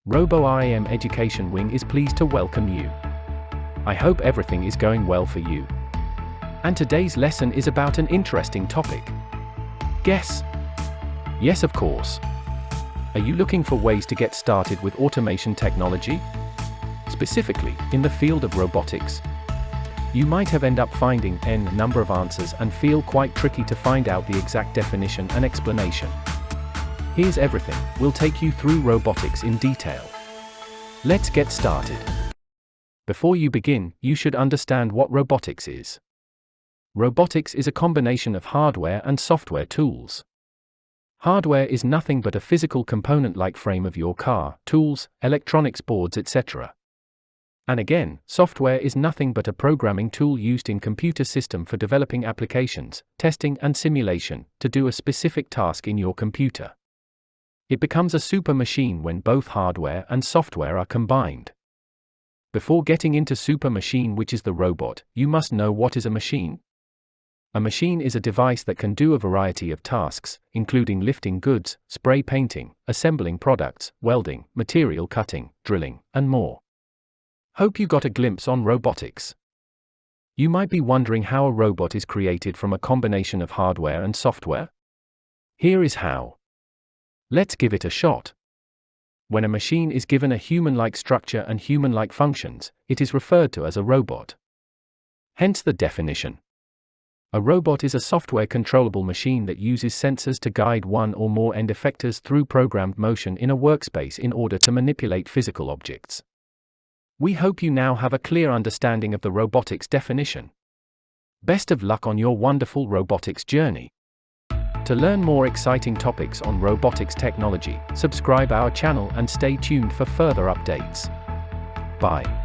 RoboIM Education Wing is pleased to welcome you. I hope everything is going well for you. And today's lesson is about an interesting topic. Guess? Yes, of course. Are you looking for ways to get started with automation technology? Specifically, in the field of robotics. You might have ended up finding n number of answers and feel quite tricky to find out the exact definition and explanation. Here's everything. We'll take you through robotics in detail. Let's get started. Before you begin, you should understand what robotics is. Robotics is a combination of hardware and software tools. Hardware is nothing but a physical component like frame of your car, tools, electronics boards, etc. And again, software is nothing but a programming tool used in computer system for developing applications, testing and simulation, to do a specific task in your computer. It becomes a super machine when both hardware and software are combined. Before getting into super machine, which is the robot, you must know what is a machine. A machine is a device that can do a variety of tasks, including lifting goods, spray painting, assembling products, welding, material cutting, drilling, and more. Hope you got a glimpse on robotics. You might be wondering how a robot is created from a combination of hardware and software. Here is how. Let's give it a shot. When a machine is given a human-like structure and human-like functions, it is referred to as a robot. Hence the definition. A robot is a software controllable machine that uses sensors to guide one or more end effectors through programmed motion in a workspace in order to manipulate physical objects. We hope you now have a clear understanding of the robotics definition. Best of luck on your wonderful robotics journey. To learn more exciting topics on robotics technology, subscribe our channel and stay tuned for further updates. Bye.